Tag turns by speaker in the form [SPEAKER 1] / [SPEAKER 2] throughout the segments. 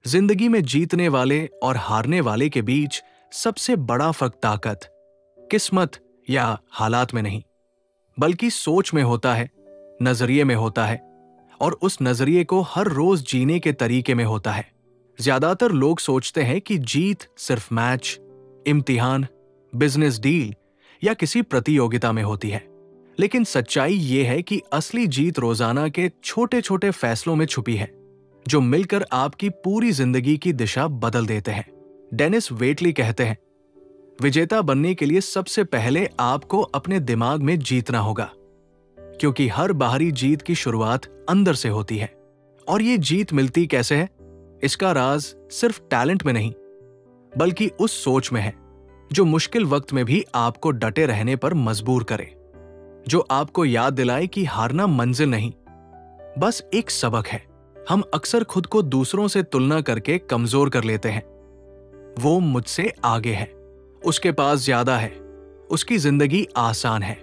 [SPEAKER 1] जिंदगी में जीतने वाले और हारने वाले के बीच सबसे बड़ा फर्क ताकत, किस्मत या हालात में नहीं, बल्कि सोच में होता है, नजरिए में होता है और उस नजरिए को हर रोज जीने के तरीके में होता है। ज्यादातर लोग सोचते हैं कि जीत सिर्फ मैच, इम्तिहान, बिजनेस डील या किसी प्रतियोगिता में होती है। लेकिन सच्चाई ये है कि असली जीत रोजाना के छोटे छोटे फैसलों में छुपी है, जो मिलकर आपकी पूरी जिंदगी की दिशा बदल देते हैं। डेनिस वेटली कहते हैं, विजेता बनने के लिए सबसे पहले आपको अपने दिमाग में जीतना होगा, क्योंकि हर बाहरी जीत की शुरुआत अंदर से होती है। और ये जीत मिलती कैसे है? इसका राज सिर्फ टैलेंट में नहीं, बल्कि उस सोच में है जो मुश्किल वक्त में भी आपको डटे रहने पर मजबूर करे, जो आपको याद दिलाए कि हारना मंजिल नहीं, बस एक सबक है। हम अक्सर खुद को दूसरों से तुलना करके कमजोर कर लेते हैं। वो मुझसे आगे है, उसके पास ज्यादा है, उसकी जिंदगी आसान है।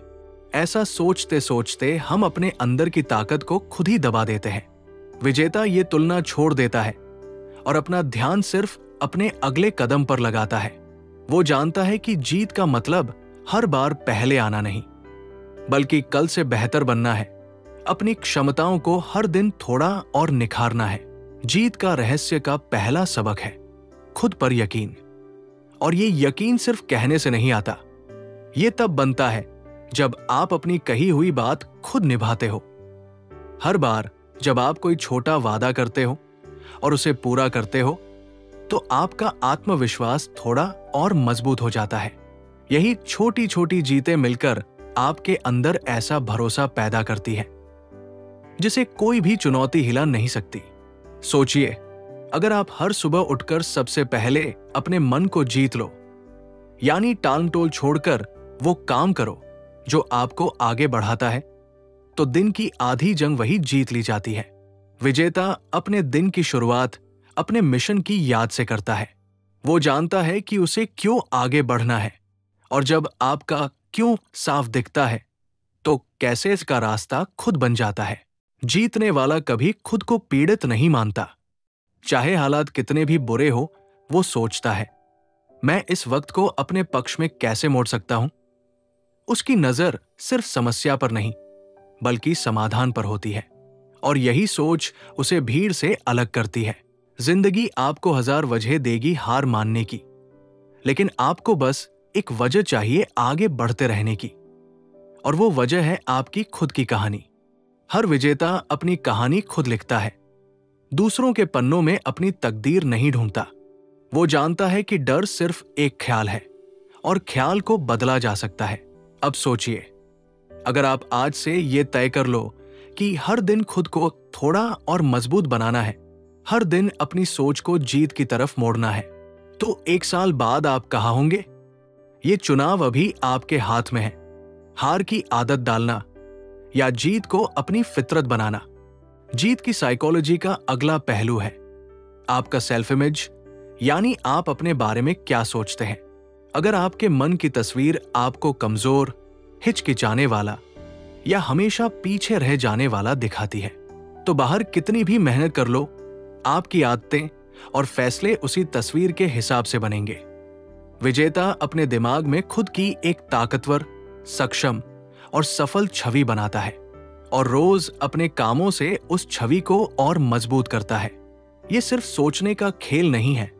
[SPEAKER 1] ऐसा सोचते सोचते हम अपने अंदर की ताकत को खुद ही दबा देते हैं। विजेता ये तुलना छोड़ देता है और अपना ध्यान सिर्फ अपने अगले कदम पर लगाता है। वो जानता है कि जीत का मतलब हर बार पहले आना नहीं, बल्कि कल से बेहतर बनना है। अपनी क्षमताओं को हर दिन थोड़ा और निखारना है। जीत का रहस्य का पहला सबक है खुद पर यकीन। और ये यकीन सिर्फ कहने से नहीं आता, ये तब बनता है जब आप अपनी कही हुई बात खुद निभाते हो। हर बार जब आप कोई छोटा वादा करते हो और उसे पूरा करते हो, तो आपका आत्मविश्वास थोड़ा और मजबूत हो जाता है। यही छोटी छोटी जीतें मिलकर आपके अंदर ऐसा भरोसा पैदा करती है जिसे कोई भी चुनौती हिला नहीं सकती। सोचिए, अगर आप हर सुबह उठकर सबसे पहले अपने मन को जीत लो, यानी टालमटोल छोड़कर वो काम करो जो आपको आगे बढ़ाता है, तो दिन की आधी जंग वही जीत ली जाती है। विजेता अपने दिन की शुरुआत अपने मिशन की याद से करता है। वो जानता है कि उसे क्यों आगे बढ़ना है, और जब आपका क्यों साफ दिखता है, तो कैसे इसका रास्ता खुद बन जाता है। जीतने वाला कभी खुद को पीड़ित नहीं मानता। चाहे हालात कितने भी बुरे हो, वो सोचता है, मैं इस वक्त को अपने पक्ष में कैसे मोड़ सकता हूं। उसकी नजर सिर्फ समस्या पर नहीं, बल्कि समाधान पर होती है, और यही सोच उसे भीड़ से अलग करती है। जिंदगी आपको हजार वजह देगी हार मानने की, लेकिन आपको बस एक वजह चाहिए आगे बढ़ते रहने की, और वो वजह है आपकी खुद की कहानी। हर विजेता अपनी कहानी खुद लिखता है, दूसरों के पन्नों में अपनी तकदीर नहीं ढूंढता। वो जानता है कि डर सिर्फ एक ख्याल है और ख्याल को बदला जा सकता है। अब सोचिए, अगर आप आज से ये तय कर लो कि हर दिन खुद को थोड़ा और मजबूत बनाना है, हर दिन अपनी सोच को जीत की तरफ मोड़ना है, तो 1 साल बाद आप कहाँ होंगे? ये चुनाव अभी आपके हाथ में है। हार की आदत डालना या जीत को अपनी फितरत बनाना। जीत की साइकोलॉजी का अगला पहलू है आपका सेल्फ इमेज, यानी आप अपने बारे में क्या सोचते हैं। अगर आपके मन की तस्वीर आपको कमजोर, हिचकिचाने वाला या हमेशा पीछे रह जाने वाला दिखाती है, तो बाहर कितनी भी मेहनत कर लो, आपकी आदतें और फैसले उसी तस्वीर के हिसाब से बनेंगे। विजेता अपने दिमाग में खुद की एक ताकतवर, सक्षम और सफल छवि बनाता है, और रोज अपने कामों से उस छवि को और मजबूत करता है। यह सिर्फ सोचने का खेल नहीं है,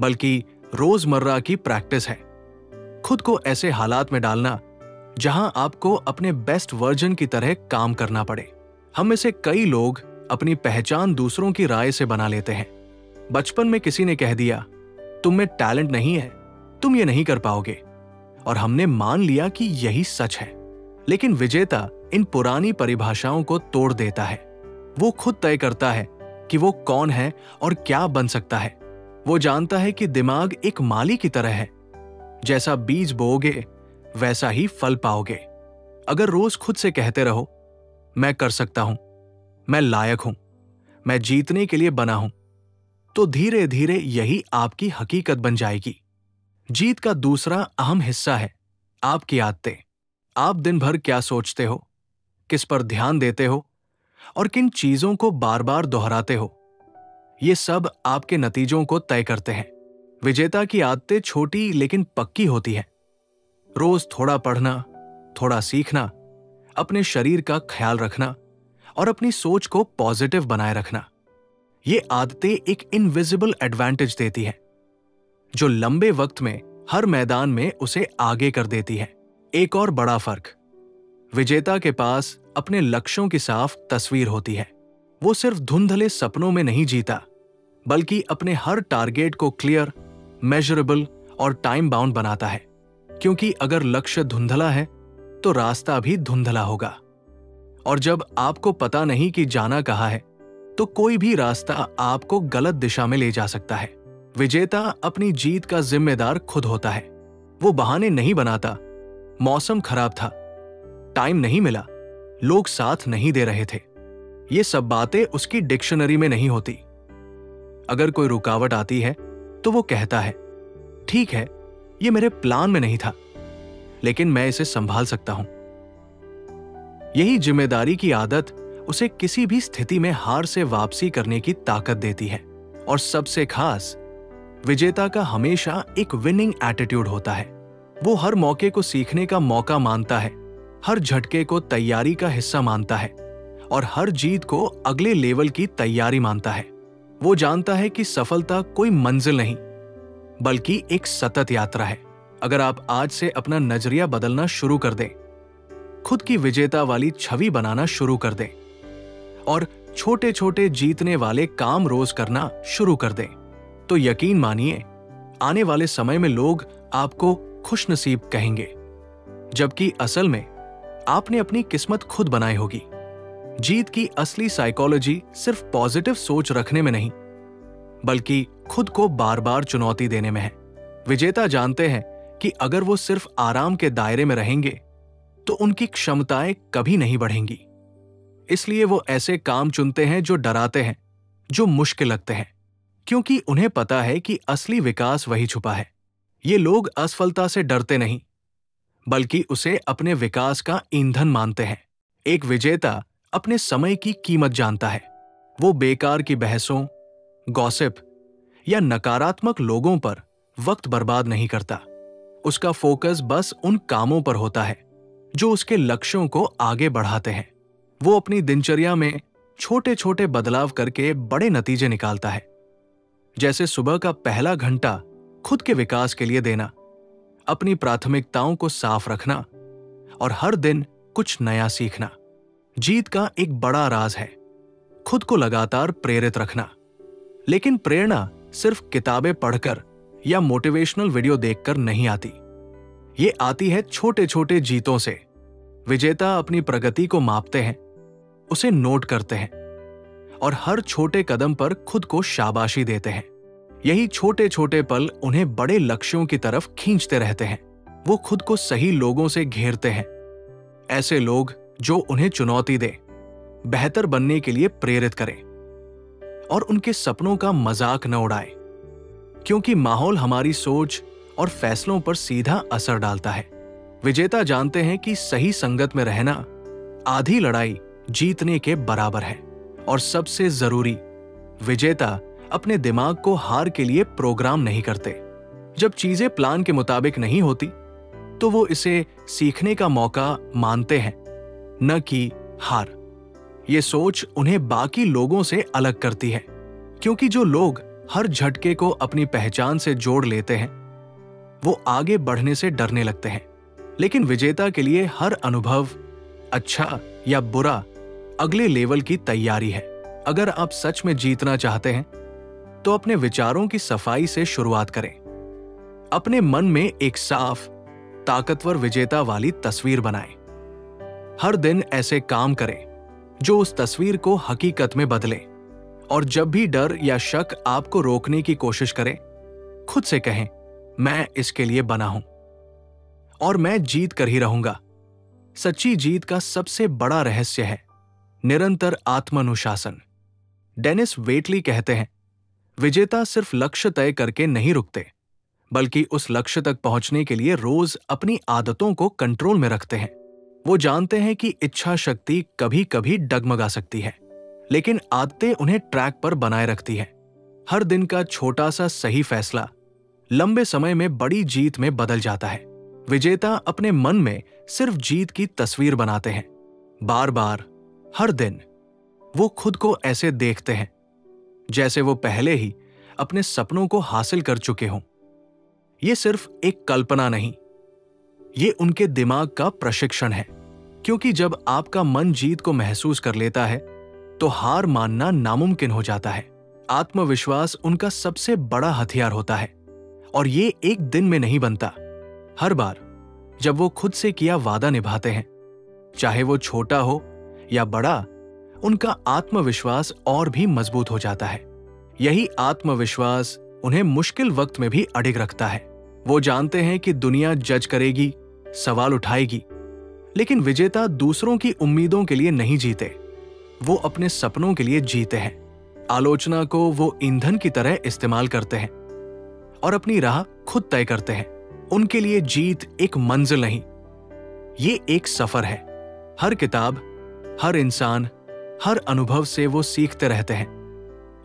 [SPEAKER 1] बल्कि रोजमर्रा की प्रैक्टिस है। खुद को ऐसे हालात में डालना जहां आपको अपने बेस्ट वर्जन की तरह काम करना पड़े। हम में से कई लोग अपनी पहचान दूसरों की राय से बना लेते हैं। बचपन में किसी ने कह दिया, तुम में टैलेंट नहीं है, तुम ये नहीं कर पाओगे, और हमने मान लिया कि यही सच है। लेकिन विजेता इन पुरानी परिभाषाओं को तोड़ देता है। वो खुद तय करता है कि वो कौन है और क्या बन सकता है। वो जानता है कि दिमाग एक माली की तरह है, जैसा बीज बोओगे वैसा ही फल पाओगे। अगर रोज खुद से कहते रहो, मैं कर सकता हूं, मैं लायक हूं, मैं जीतने के लिए बना हूं, तो धीरे धीरे यही आपकी हकीकत बन जाएगी। जीत का दूसरा अहम हिस्सा है आपकी आदतें। आप दिन भर क्या सोचते हो, किस पर ध्यान देते हो और किन चीजों को बार बार दोहराते हो। ये सब आपके नतीजों को तय करते हैं। विजेता की आदतें छोटी लेकिन पक्की होती हैं। रोज थोड़ा पढ़ना, थोड़ा सीखना, अपने शरीर का ख्याल रखना और अपनी सोच को पॉजिटिव बनाए रखना। ये आदतें एक इनविजिबल एडवांटेज देती हैं, जो लंबे वक्त में हर मैदान में उसे आगे कर देती है। एक और बड़ा फर्क, विजेता के पास अपने लक्ष्यों की साफ तस्वीर होती है। वो सिर्फ धुंधले सपनों में नहीं जीता, बल्कि अपने हर टारगेट को क्लियर, मेजरेबल और टाइम बाउंड बनाता है। क्योंकि अगर लक्ष्य धुंधला है तो रास्ता भी धुंधला होगा, और जब आपको पता नहीं कि जाना कहाँ है, तो कोई भी रास्ता आपको गलत दिशा में ले जा सकता है। विजेता अपनी जीत का जिम्मेदार खुद होता है। वो बहाने नहीं बनाता। मौसम खराब था, टाइम नहीं मिला, लोग साथ नहीं दे रहे थे, ये सब बातें उसकी डिक्शनरी में नहीं होती। अगर कोई रुकावट आती है तो वो कहता है, ठीक है, ये मेरे प्लान में नहीं था, लेकिन मैं इसे संभाल सकता हूं। यही जिम्मेदारी की आदत उसे किसी भी स्थिति में हार से वापसी करने की ताकत देती है। और सबसे खास, विजेता का हमेशा एक विनिंग एटीट्यूड होता है। वो हर मौके को सीखने का मौका मानता है, हर झटके को तैयारी का हिस्सा मानता है और हर जीत को अगले लेवल की तैयारी मानता है। वो जानता है कि सफलता कोई मंजिल नहीं, बल्कि एक सतत यात्रा है। अगर आप आज से अपना नजरिया बदलना शुरू कर दें, खुद की विजेता वाली छवि बनाना शुरू कर दें और छोटे छोटे जीतने वाले काम रोज करना शुरू कर दें, तो यकीन मानिए, आने वाले समय में लोग आपको खुशनसीब कहेंगे, जबकि असल में आपने अपनी किस्मत खुद बनाई होगी। जीत की असली साइकोलॉजी सिर्फ पॉजिटिव सोच रखने में नहीं, बल्कि खुद को बार बार चुनौती देने में है। विजेता जानते हैं कि अगर वो सिर्फ आराम के दायरे में रहेंगे तो उनकी क्षमताएं कभी नहीं बढ़ेंगी। इसलिए वो ऐसे काम चुनते हैं जो डराते हैं, जो मुश्किल लगते हैं, क्योंकि उन्हें पता है कि असली विकास वही छुपा है। ये लोग असफलता से डरते नहीं, बल्कि उसे अपने विकास का ईंधन मानते हैं। एक विजेता अपने समय की कीमत जानता है। वो बेकार की बहसों, गॉसिप या नकारात्मक लोगों पर वक्त बर्बाद नहीं करता। उसका फोकस बस उन कामों पर होता है जो उसके लक्ष्यों को आगे बढ़ाते हैं। वो अपनी दिनचर्या में छोटे छोटे बदलाव करके बड़े नतीजे निकालता है, जैसे सुबह का पहला घंटा खुद के विकास के लिए देना, अपनी प्राथमिकताओं को साफ रखना और हर दिन कुछ नया सीखना। जीत का एक बड़ा राज है खुद को लगातार प्रेरित रखना। लेकिन प्रेरणा सिर्फ किताबें पढ़कर या मोटिवेशनल वीडियो देखकर नहीं आती। ये आती है छोटे छोटे जीतों से। विजेता अपनी प्रगति को मापते हैं, उसे नोट करते हैं और हर छोटे कदम पर खुद को शाबाशी देते हैं। यही छोटे छोटे पल उन्हें बड़े लक्ष्यों की तरफ खींचते रहते हैं। वो खुद को सही लोगों से घेरते हैं, ऐसे लोग जो उन्हें चुनौती दें, बेहतर बनने के लिए प्रेरित करें और उनके सपनों का मजाक न उड़ाए, क्योंकि माहौल हमारी सोच और फैसलों पर सीधा असर डालता है। विजेता जानते हैं कि सही संगत में रहना आधी लड़ाई जीतने के बराबर है। और सबसे जरूरी, विजेता अपने दिमाग को हार के लिए प्रोग्राम नहीं करते। जब चीजें प्लान के मुताबिक नहीं होती तो वो इसे सीखने का मौका मानते हैं, न कि हार। ये सोच उन्हें बाकी लोगों से अलग करती है, क्योंकि जो लोग हर झटके को अपनी पहचान से जोड़ लेते हैं वो आगे बढ़ने से डरने लगते हैं। लेकिन विजेता के लिए हर अनुभव, अच्छा या बुरा, अगले लेवल की तैयारी है। अगर आप सच में जीतना चाहते हैं तो अपने विचारों की सफाई से शुरुआत करें। अपने मन में एक साफ, ताकतवर विजेता वाली तस्वीर बनाएं। हर दिन ऐसे काम करें जो उस तस्वीर को हकीकत में बदले। और जब भी डर या शक आपको रोकने की कोशिश करे, खुद से कहें, मैं इसके लिए बना हूं और मैं जीत कर ही रहूंगा। सच्ची जीत का सबसे बड़ा रहस्य है निरंतर आत्मानुशासन। डेनिस वेटली कहते हैं, विजेता सिर्फ लक्ष्य तय करके नहीं रुकते, बल्कि उस लक्ष्य तक पहुंचने के लिए रोज अपनी आदतों को कंट्रोल में रखते हैं। वो जानते हैं कि इच्छा शक्ति कभी कभी डगमगा सकती है, लेकिन आदतें उन्हें ट्रैक पर बनाए रखती हैं। हर दिन का छोटा सा सही फैसला लंबे समय में बड़ी जीत में बदल जाता है। विजेता अपने मन में सिर्फ जीत की तस्वीर बनाते हैं। बार बार, हर दिन वो खुद को ऐसे देखते हैं जैसे वो पहले ही अपने सपनों को हासिल कर चुके हों। ये सिर्फ एक कल्पना नहीं, ये उनके दिमाग का प्रशिक्षण है। क्योंकि जब आपका मन जीत को महसूस कर लेता है तो हार मानना नामुमकिन हो जाता है। आत्मविश्वास उनका सबसे बड़ा हथियार होता है और ये एक दिन में नहीं बनता। हर बार जब वो खुद से किया वादा निभाते हैं, चाहे वो छोटा हो या बड़ा, उनका आत्मविश्वास और भी मजबूत हो जाता है। यही आत्मविश्वास उन्हें मुश्किल वक्त में भी अडिग रखता है। वो जानते हैं कि दुनिया जज करेगी, सवाल उठाएगी, लेकिन विजेता दूसरों की उम्मीदों के लिए नहीं जीते, वो अपने सपनों के लिए जीते हैं। आलोचना को वो ईंधन की तरह इस्तेमाल करते हैं और अपनी राह खुद तय करते हैं। उनके लिए जीत एक मंजिल नहीं, ये एक सफर है। हर किताब, हर इंसान, हर अनुभव से वो सीखते रहते हैं,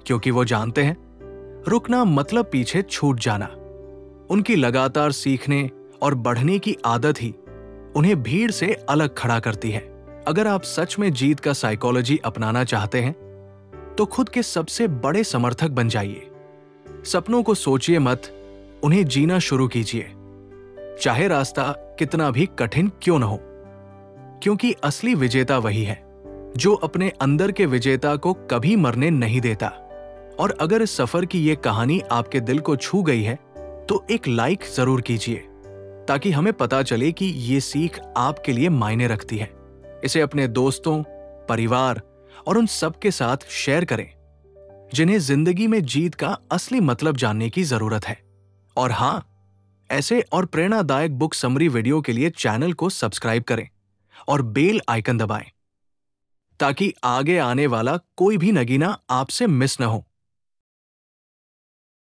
[SPEAKER 1] क्योंकि वो जानते हैं रुकना मतलब पीछे छूट जाना। उनकी लगातार सीखने और बढ़ने की आदत ही उन्हें भीड़ से अलग खड़ा करती है। अगर आप सच में जीत का साइकोलॉजी अपनाना चाहते हैं तो खुद के सबसे बड़े समर्थक बन जाइए। सपनों को सोचिए मत, उन्हें जीना शुरू कीजिए, चाहे रास्ता कितना भी कठिन क्यों न हो। क्योंकि असली विजेता वही है जो अपने अंदर के विजेता को कभी मरने नहीं देता। और अगर इस सफर की ये कहानी आपके दिल को छू गई है तो एक लाइक जरूर कीजिए, ताकि हमें पता चले कि ये सीख आपके लिए मायने रखती है। इसे अपने दोस्तों, परिवार और उन सब के साथ शेयर करें जिन्हें जिंदगी में जीत का असली मतलब जानने की जरूरत है। और हाँ, ऐसे और प्रेरणादायक बुक समरी वीडियो के लिए चैनल को सब्सक्राइब करें और बेल आइकन दबाएं, ताकि आगे आने वाला कोई भी नगीना आपसे मिस न हो।